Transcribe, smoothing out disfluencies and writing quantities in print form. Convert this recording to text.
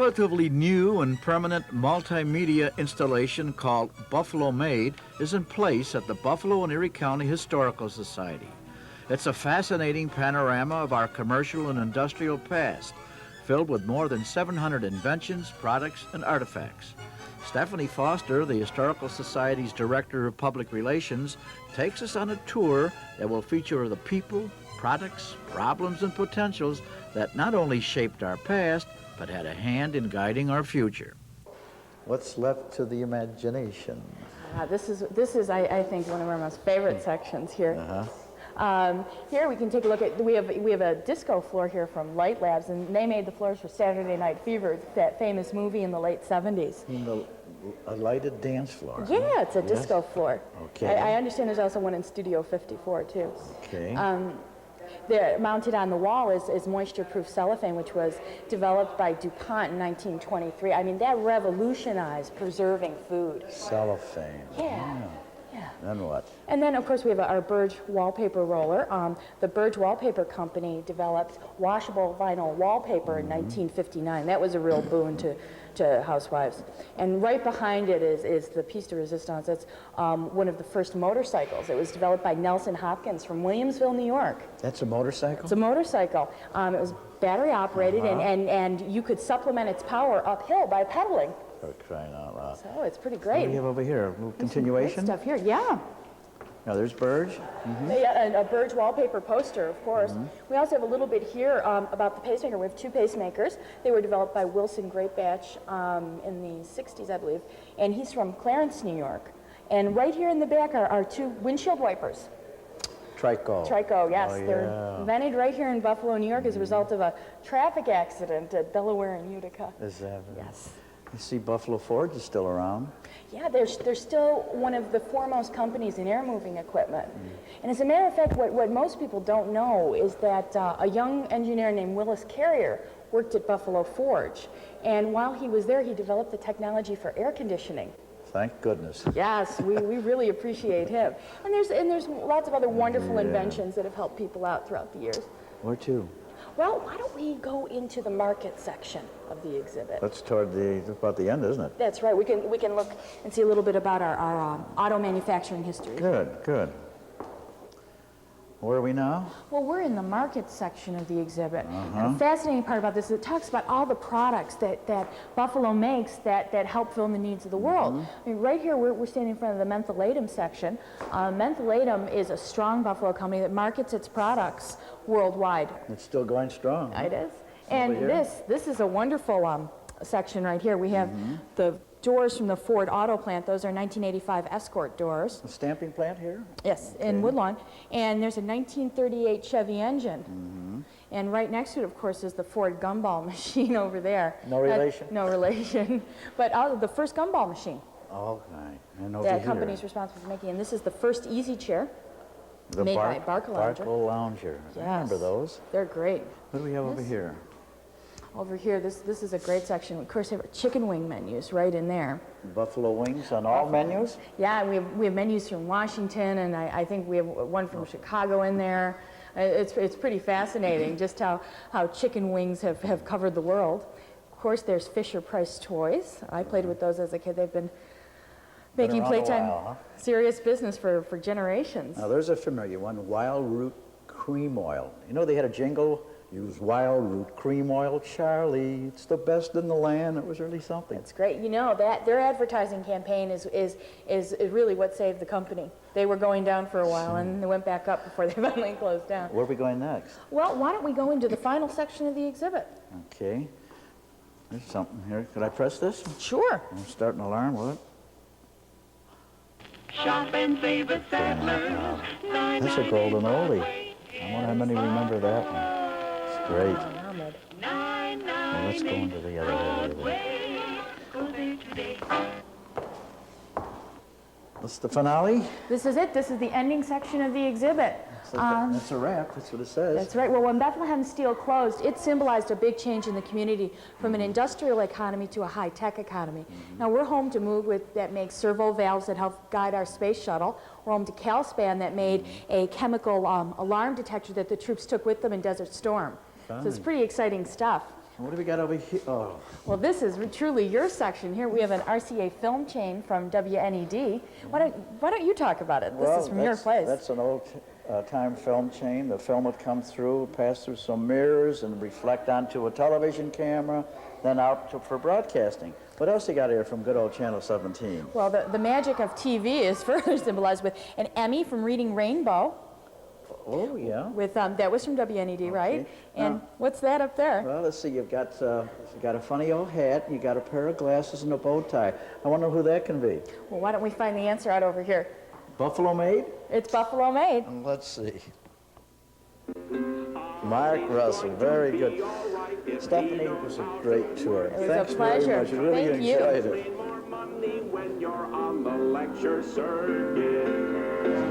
relatively new and permanent multimedia installation called Buffalo Made is in place at the Buffalo and Erie County Historical Society. It's a fascinating panorama of our commercial and industrial past, filled with more than 700 inventions, products, and artifacts. Stephanie Foster, the Historical Society's Director of Public Relations, takes us on a tour that will feature the people, products, problems, and potentials that not only shaped our past, but had a hand in guiding our future. What's left to the imagination? This is I think, one of our most favorite sections here. Here we can take a look at, we have a disco floor here from Light Labs, and they made the floors for Saturday Night Fever, that famous movie in the late 70s. A lighted dance floor. Yeah, it's a disco floor. Okay. I understand there's also one in Studio 54 too. Okay. They're mounted on the wall is moisture-proof cellophane, which was developed by DuPont in 1923. I mean, that revolutionized preserving food. Cellophane. Yeah. Then what? And then, of course, we have our Burge wallpaper roller. The Burge Wallpaper Company developed washable vinyl wallpaper in 1959. That was a real boon to housewives. And right behind it is the piece de resistance. That's one of the first motorcycles. It was developed by Nelson Hopkins from Williamsville, New York. That's a motorcycle? It's a motorcycle. It was battery operated, and you could supplement its power uphill by pedaling. For crying out loud. So it's pretty great. What do we have over here? A little continuation? Stuff here, yeah. Now there's Burge. Yeah, and a Burge wallpaper poster, of course. We also have a little bit here about the pacemaker. We have two pacemakers. They were developed by Wilson Greatbatch in the 60s, I believe. And he's from Clarence, New York. And right here in the back are two windshield wipers. Trico. Trico, yes. Oh, yeah. They're invented right here in Buffalo, New York as a result of a traffic accident at Delaware and Utica. Is that? Yes. You see Buffalo Forge is still around. Yeah, they're still one of the foremost companies in air moving equipment. And as a matter of fact, what most people don't know is that a young engineer named Willis Carrier worked at Buffalo Forge. And while he was there, he developed the technology for air conditioning. Thank goodness. Yes, we really appreciate him. And there's lots of other wonderful inventions that have helped people out throughout the years. Where to? Well, why don't we go into the market section of the exhibit? That's toward about the end, isn't it? That's right. We can look and see a little bit about our auto manufacturing history. Good. Where are we now? Well, we're in the market section of the exhibit. And the fascinating part about this is it talks about all the products that Buffalo makes that help fill the needs of the world. I mean, right here, we're standing in front of the mentholatum section. Mentholatum is a strong Buffalo company that markets its products worldwide. It's still going strong. It is. And this is a wonderful section right here. We have the doors from the Ford auto plant. Those are 1985 Escort doors. A stamping plant here? Yes, in Woodlawn. And there's a 1938 Chevy engine. And right next to it, of course, is the Ford gumball machine over there. No relation? No relation. But the first gumball machine. Okay. And over That here. company's responsible for making. And this is the first easy chair. The made by Barcalounger. Barcalounger. Yes. I remember those. They're great. What do we have over here? Over here, this is a great section. Of course, we have chicken wing menus right in there. Buffalo wings on all menus? Yeah, we have menus from Washington, and I think we have one from Chicago in there. It's pretty fascinating just how chicken wings have covered the world. Of course, there's Fisher-Price toys. I played with those as a kid. They've been making playtime serious business for generations. Now, there's a familiar one, Wild Root Cream Oil. You know they had a jingle? Use Wild Root Cream Oil, Charlie. It's the best in the land. It was really something. That's great. You know, that their advertising campaign is really what saved the company. They were going down for a while, and they went back up before they finally closed down. Where are we going next? Well, why don't we go into the final section of the exhibit? Okay. There's something here. Could I press this? Sure. I'll start an alarm, will it? Shop and save at Sadler's. That's a golden oldie. I wonder how many remember that one. It's great. Well, let's go into the other area. What's the finale? This is it. This is the ending section of the exhibit. That's a wrap. That's what it says. That's right. Well, when Bethlehem Steel closed, it symbolized a big change in the community from an industrial economy to a high-tech economy. Now, we're home to Moog that makes servo valves that help guide our space shuttle. We're home to Calspan that made a chemical alarm detector that the troops took with them in Desert Storm. So it's pretty exciting stuff. What do we got over here? Oh, Well, this is truly your section here. We have an RCA film chain from WNED. Why don't you talk about it? This is from your place. That's an old time film chain. The film would come through, pass through some mirrors, and reflect onto a television camera, then out for broadcasting. What else you got here from good old Channel 17? Well, the magic of TV is further symbolized with an Emmy from Reading Rainbow. Oh, yeah. With that was from WNED, right? Okay. And Now- what's that up there? Well, let's see. You got a funny old hat, and you got a pair of glasses and a bow tie. I wonder who that can be. Well, why don't we find the answer out over here? Buffalo Made? It's Buffalo Made. Let's see. Mark Russell, very good. Stephanie, it was a great tour. It was Thanks a pleasure. very much. I really Thank you. enjoyed it. More money when you're on the lecture circuit.